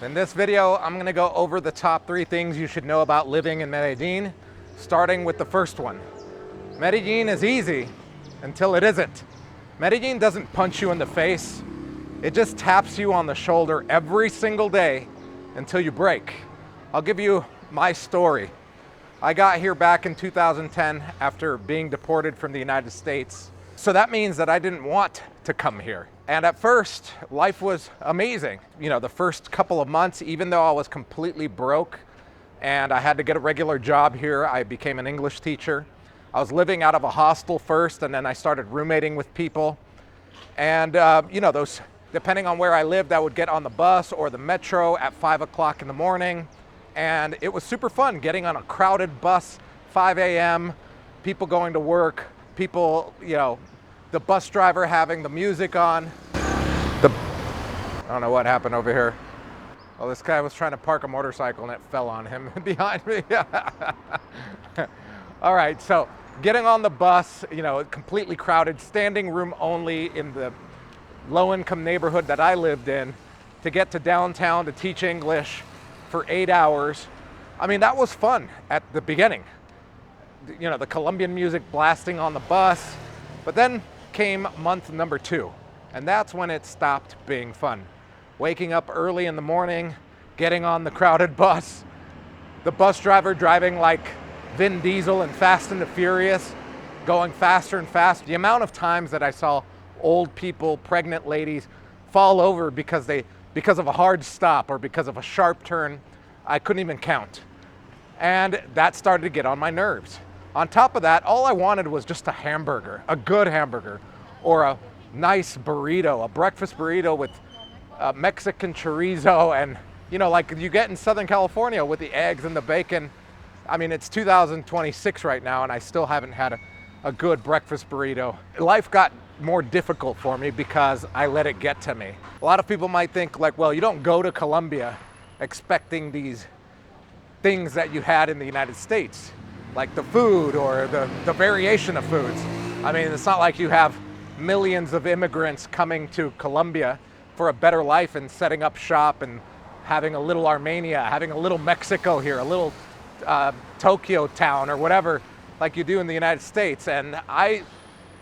In this video, I'm gonna go over the top 3 things you should know about living in Medellin, starting with the first one. Medellin is easy until it isn't. Medellin doesn't punch you in the face. It just taps you on the shoulder every single day until you break. I'll give you my story. I got here back in 2010 after being deported from the United States. So that means that I didn't want to come here. And at first, life was amazing. You know, the first couple of months, even though I was completely broke and I had to get a regular job here, I became an English teacher. I was living out of a hostel first, and then I started roommating with people. And you know, those, depending on where I lived, I would get on the bus or the metro at 5 o'clock in the morning. And it was super fun getting on a crowded bus, 5 a.m., people going to work, people, you know, the bus driver having the music on. I don't know what happened over here. Well, this guy was trying to park a motorcycle and it fell on him behind me. All right, so getting on the bus, you know, completely crowded, standing room only in the low-income neighborhood that I lived in, to get to downtown to teach English for 8 hours. I mean, that was fun at the beginning. You know, the Colombian music blasting on the bus. But then came month number 2, and that's when it stopped being fun. Waking up early in the morning, getting on the crowded bus, the bus driver driving like Vin Diesel in Fast and the Furious, going faster and faster. The amount of times that I saw old people, pregnant ladies fall over because of a hard stop or because of a sharp turn, I couldn't even count. And that started to get on my nerves. On top of that, all I wanted was just a hamburger, a good hamburger, or a nice burrito, a breakfast burrito with Mexican chorizo and, you know, like you get in Southern California with the eggs and the bacon. I mean, it's 2026 right now and I still haven't had a good breakfast burrito. Life got more difficult for me because I let it get to me. A lot of people might think like, well, you don't go to Colombia expecting these things that you had in the United States, like the food or the variation of foods. I mean, it's not like you have millions of immigrants coming to Colombia for a better life and setting up shop and having a little Armenia, having a little Mexico here, a little Tokyo town or whatever like you do in the United States. And I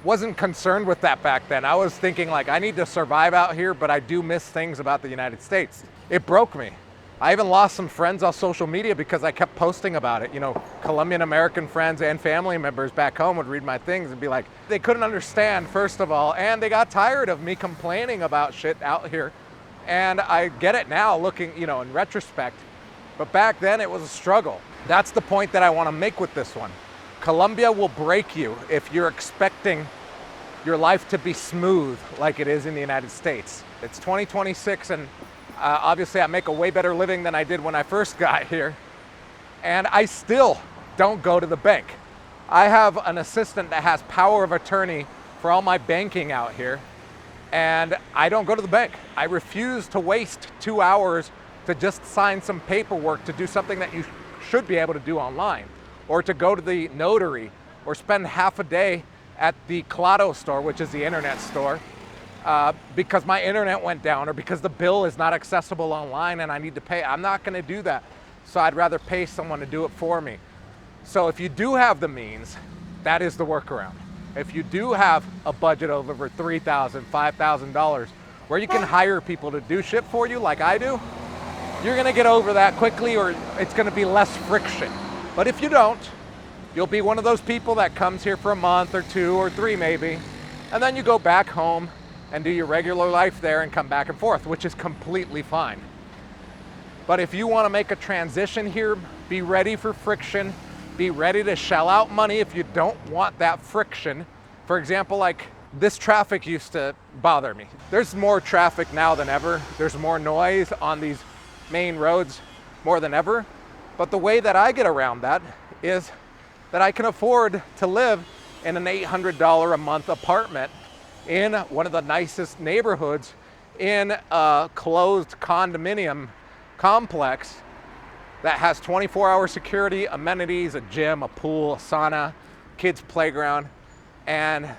wasn't concerned with that back then. I was thinking like, I need to survive out here, but I do miss things about the United States. It broke me. I even lost some friends on social media because I kept posting about it. You know, Colombian American friends and family members back home would read my things and be like, they couldn't understand, first of all, and they got tired of me complaining about shit out here. And I get it now looking, you know, in retrospect, but back then it was a struggle. That's the point that I want to make with this one. Colombia will break you if you're expecting your life to be smooth like it is in the United States. It's 2026 and obviously I make a way better living than I did when I first got here. And I still don't go to the bank. I have an assistant that has power of attorney for all my banking out here. And I don't go to the bank. I refuse to waste 2 hours to just sign some paperwork to do something that you should be able to do online, or to go to the notary, or spend half a day at the Claro store, which is the internet store, because my internet went down or because the bill is not accessible online and I need to pay. I'm not gonna do that. So I'd rather pay someone to do it for me. So if you do have the means, that is the workaround. If you do have a budget of over $3,000, $5,000, where you can hire people to do shit for you like I do, you're gonna get over that quickly, or it's gonna be less friction. But if you don't, you'll be one of those people that comes here for a month or 2 or 3 maybe, and then you go back home and do your regular life there and come back and forth, which is completely fine. But if you want to make a transition here, be ready for friction, be ready to shell out money if you don't want that friction. For example, like this traffic used to bother me. There's more traffic now than ever. There's more noise on these main roads more than ever. But the way that I get around that is that I can afford to live in an $800 a month apartment in one of the nicest neighborhoods in a closed condominium complex that has 24-hour security, amenities, a gym, a pool, a sauna, kids' playground, and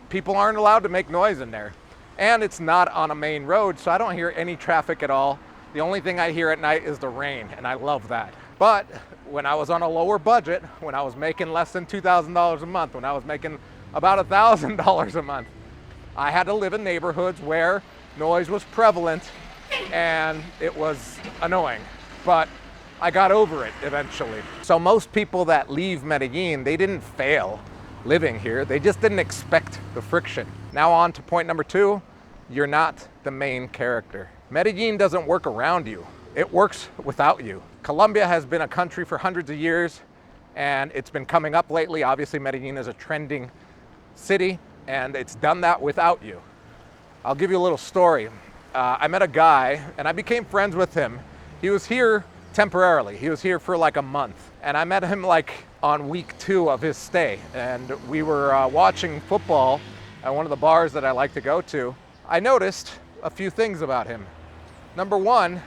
people aren't allowed to make noise in there. And it's not on a main road, so I don't hear any traffic at all. The only thing I hear at night is the rain, and I love that. But when I was on a lower budget, when I was making less than $2,000 a month, when I was making about $1,000 a month, I had to live in neighborhoods where noise was prevalent and it was annoying. But I got over it eventually. So most people that leave Medellin, they didn't fail living here. They just didn't expect the friction. Now on to point number 2, you're not the main character. Medellin doesn't work around you. It works without you. Colombia has been a country for hundreds of years, and it's been coming up lately. Obviously, Medellin is a trending city, and it's done that without you. I'll give you a little story. I met a guy, and I became friends with him. He was here temporarily. He was here for like a month, and I met him like on week 2 of his stay, and we were watching football at one of the bars that I like to go to. I noticed a few things about him. Number 1,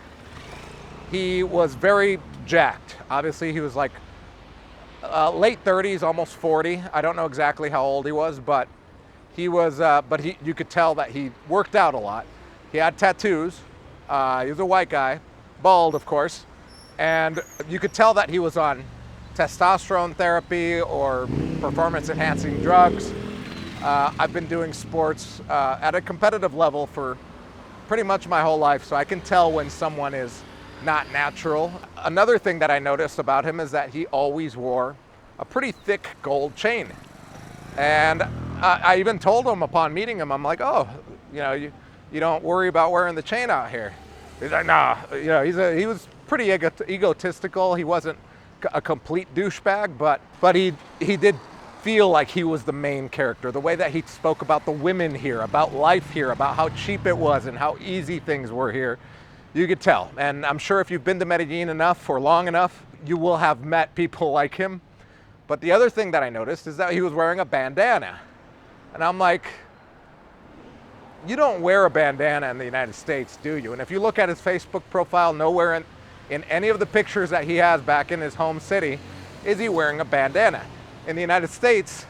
he was very jacked. Obviously, he was like late 30s, almost 40. I don't know exactly how old he was, but he was. You could tell that he worked out a lot. He had tattoos. He was a white guy, bald, of course, and you could tell that he was on testosterone therapy or performance-enhancing drugs. I've been doing sports at a competitive level for pretty much my whole life, so I can tell when someone is not natural. Another thing that I noticed about him is that he always wore a pretty thick gold chain. And I even told him upon meeting him, I'm like, oh, you don't worry about wearing the chain out here. He's like, nah, he was pretty egotistical. He wasn't a complete douchebag, but he did feel like he was the main character. The way that he spoke about the women here, about life here, about how cheap it was and how easy things were here, you could tell. And I'm sure if you've been to Medellin enough or long enough, you will have met people like him. But the other thing that I noticed is that he was wearing a bandana. And I'm like, you don't wear a bandana in the United States, do you? And if you look at his Facebook profile, nowhere in any of the pictures that he has back in his home city is he wearing a bandana. In the United States,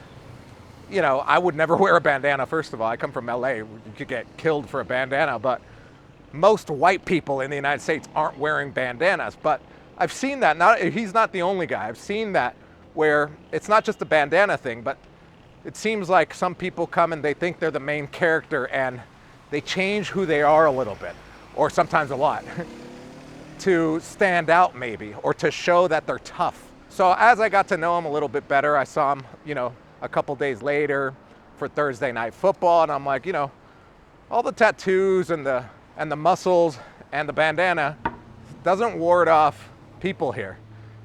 I would never wear a bandana, first of all. I come from LA. You could get killed for a bandana, but most white people in the United States aren't wearing bandanas. But I've seen that. He's not the only guy. I've seen that where it's not just a bandana thing, but it seems like some people come and they think they're the main character and they change who they are a little bit, or sometimes a lot, to stand out maybe, or to show that they're tough. So as I got to know him a little bit better, I saw him, a couple days later for Thursday night football, and I'm like, all the tattoos and the muscles and the bandana doesn't ward off people here.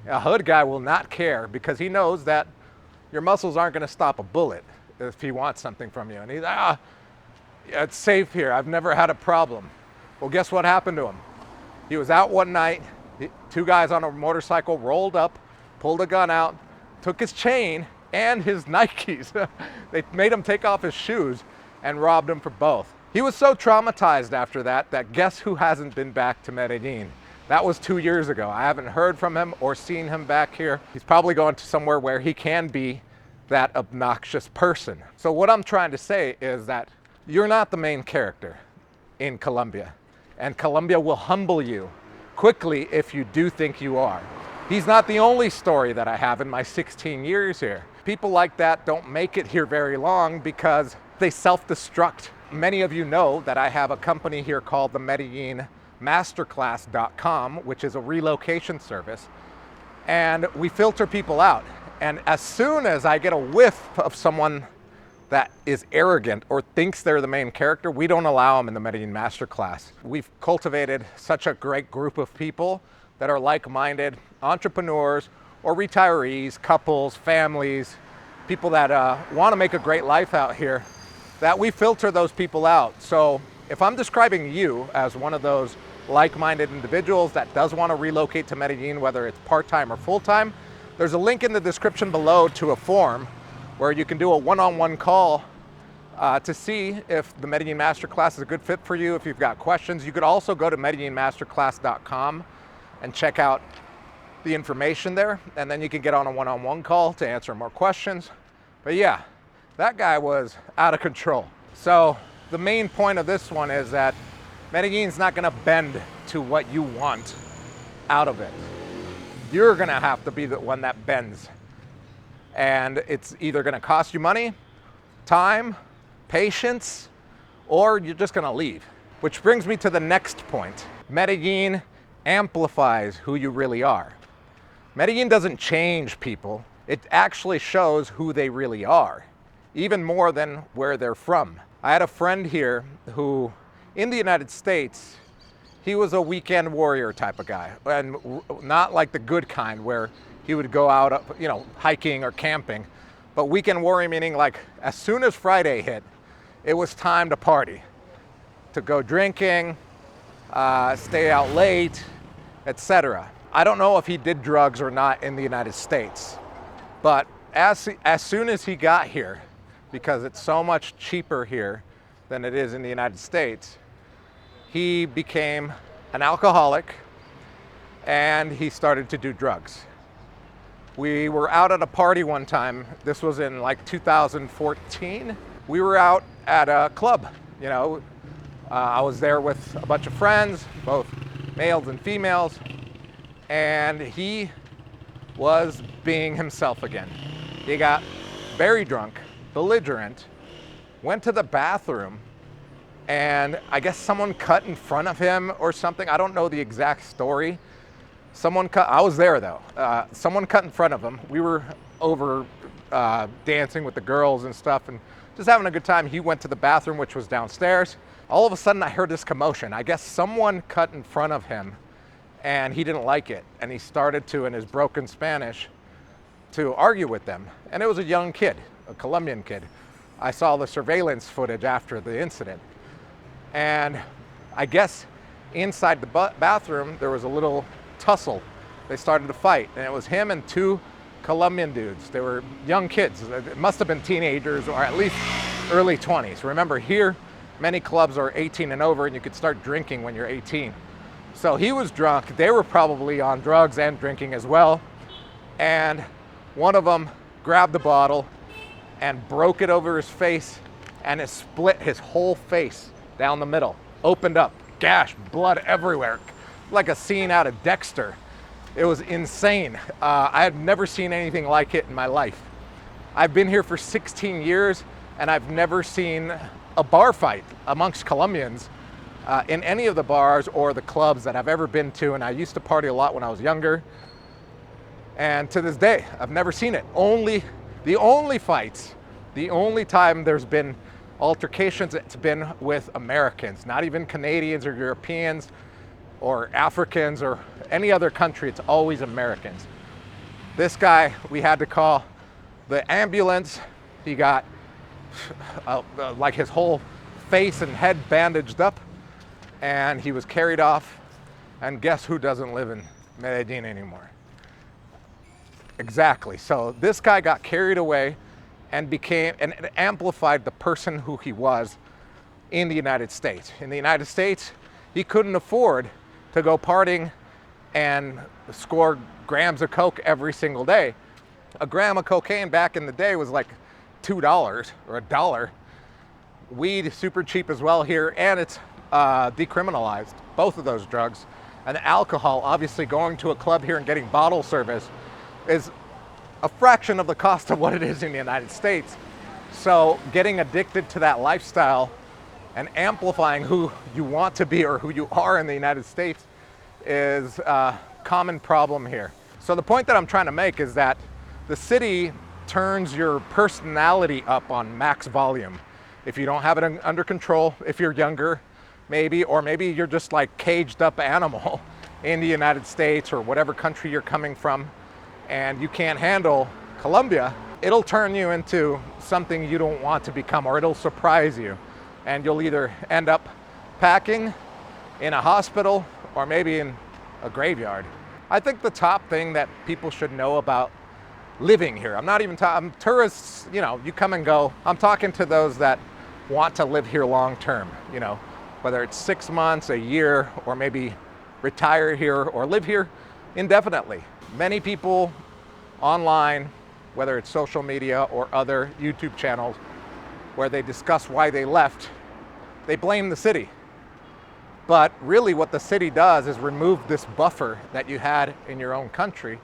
A hood guy will not care because he knows that your muscles aren't going to stop a bullet if he wants something from you. And he's like, it's safe here. I've never had a problem. Well, guess what happened to him? He was out one night. 2 guys on a motorcycle rolled up, pulled a gun out, took his chain and his Nikes. They made him take off his shoes and robbed him for both. He was so traumatized after that guess who hasn't been back to Medellin? That was 2 years ago. I haven't heard from him or seen him back here. He's probably going to somewhere where he can be that obnoxious person. So what I'm trying to say is that you're not the main character in Colombia, and Colombia will humble you quickly if you do think you are. He's not the only story that I have in my 16 years here. People like that don't make it here very long because they self-destruct. Many of you know that I have a company here called the Medellin Masterclass.com, which is a relocation service, and we filter people out. And as soon as I get a whiff of someone that is arrogant or thinks they're the main character, we don't allow them in the Medellin Masterclass. We've cultivated such a great group of people that are like-minded entrepreneurs or retirees, couples, families, people that want to make a great life out here, that we filter those people out. So if I'm describing you as one of those like-minded individuals that does want to relocate to Medellin, whether it's part-time or full-time, there's a link in the description below to a form where you can do a one-on-one call to see if the Medellin Masterclass is a good fit for you. If you've got questions, you could also go to MedellinMasterclass.com and check out the information there, and then you can get on a one-on-one call to answer more questions. But yeah, that guy was out of control. So the main point of this one is that Medellin's not going to bend to what you want out of it. You're gonna have to be the one that bends. And it's either gonna cost you money, time, patience, or you're just gonna leave. Which brings me to the next point. Medellin amplifies who you really are. Medellin doesn't change people. It actually shows who they really are, even more than where they're from. I had a friend here who, in the United States, he was a weekend warrior type of guy, and not like the good kind where he would go out, hiking or camping, but weekend warrior meaning like as soon as Friday hit, it was time to party, to go drinking, stay out late, etc. I don't know if he did drugs or not in the United States, but as soon as he got here, because it's so much cheaper here than it is in the United States, he became an alcoholic and he started to do drugs. We were out at a party one time. This was in like 2014. We were out at a club, I was there with a bunch of friends, both males and females, and he was being himself again. He got very drunk, belligerent, went to the bathroom, and I guess someone cut in front of him or something. I don't know the exact story. I was there though. Someone cut in front of him. We were over dancing with the girls and stuff and just having a good time. He went to the bathroom, which was downstairs. All of a sudden I heard this commotion. I guess someone cut in front of him and he didn't like it. And he started to, in his broken Spanish, to argue with them. And it was a young kid, a Colombian kid. I saw the surveillance footage after the incident. And I guess inside the bathroom, there was a little tussle. They started to fight, and it was him and two Colombian dudes. They were young kids. It must have been teenagers or at least early 20s. Remember, here, many clubs are 18 and over, and you could start drinking when you're 18. So he was drunk. They were probably on drugs and drinking as well. And one of them grabbed the bottle and broke it over his face, and it split his whole face down the middle, opened up, gash, blood everywhere, like a scene out of Dexter. It was insane. I had never seen anything like it in my life. I've been here for 16 years, and I've never seen a bar fight amongst Colombians in any of the bars or the clubs that I've ever been to, and I used to party a lot when I was younger. And to this day, I've never seen it. The only fights, the only time there's been altercations, it's been with Americans, not even Canadians or Europeans or Africans or any other country. It's always Americans. This guy, we had to call the ambulance. He got like his whole face and head bandaged up, and he was carried off. And guess who doesn't live in Medellin anymore? Exactly. So this guy got carried away and amplified the person who he was in the United States. In the United States, he couldn't afford to go partying and score grams of coke every single day. A gram of cocaine back in the day was like $2 or $1. Weed is super cheap as well here, and it's decriminalized, both of those drugs. And alcohol, obviously going to a club here and getting bottle service is a fraction of the cost of what it is in the United States. So getting addicted to that lifestyle and amplifying who you want to be or who you are in the United States is a common problem here. So the point that I'm trying to make is that the city turns your personality up on max volume. If you don't have it under control, if you're younger, maybe, or maybe you're just like caged up animal in the United States or whatever country you're coming from, and you can't handle Colombia, it'll turn you into something you don't want to become, or it'll surprise you. And you'll either end up packing in a hospital or maybe in a graveyard. I think the top thing that people should know about living here, I'm tourists, you come and go. I'm talking to those that want to live here long term, whether it's 6 months, a year, or maybe retire here or live here indefinitely. Many people online, whether it's social media or other YouTube channels, where they discuss why they left, they blame the city. But really what the city does is remove this buffer that you had in your own country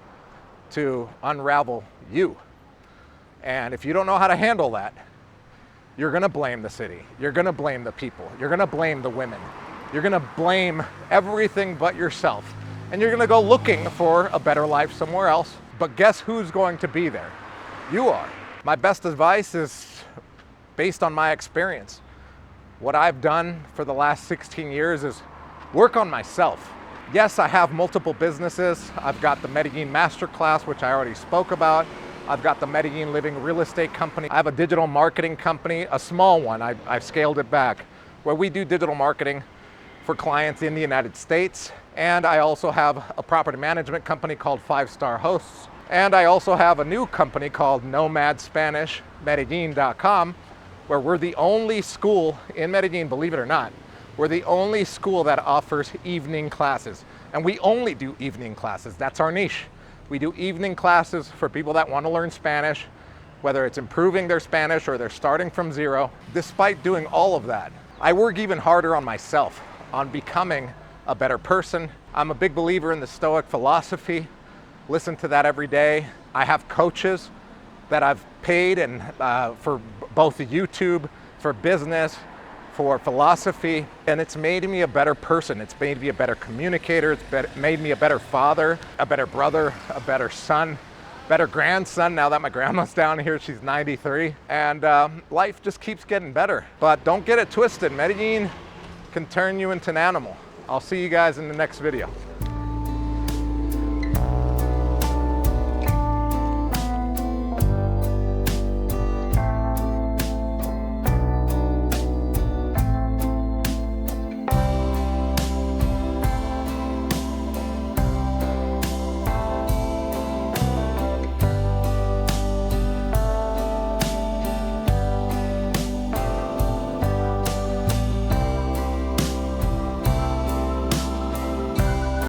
to unravel you. And if you don't know how to handle that, you're gonna blame the city. You're gonna blame the people. You're gonna blame the women. You're gonna blame everything but yourself. And you're gonna go looking for a better life somewhere else. But guess who's going to be there? You are. My best advice is based on my experience. What I've done for the last 16 years is work on myself. Yes, I have multiple businesses. I've got the Medellin Masterclass, which I already spoke about. I've got the Medellin Living Real Estate Company. I have a digital marketing company, a small one. I've scaled it back, where we do digital marketing for clients in the United States. And I also have a property management company called 5-Star Hosts. And I also have a new company called Nomad Spanish, Medellin.com, where we're the only school in Medellin, believe it or not, we're the only school that offers evening classes. And we only do evening classes. That's our niche. We do evening classes for people that want to learn Spanish, whether it's improving their Spanish or they're starting from zero. Despite doing all of that, I work even harder on myself, on becoming a better person. I'm a big believer in the Stoic philosophy. Listen to that every day. I have coaches that I've paid and for both YouTube, for business, for philosophy, and it's made me a better person. It's made me a better communicator. It's made me a better father, a better brother, a better son, better grandson now that my grandma's down here. She's 93. And life just keeps getting better. But don't get it twisted. Medellin can turn you into an animal. I'll see you guys in the next video.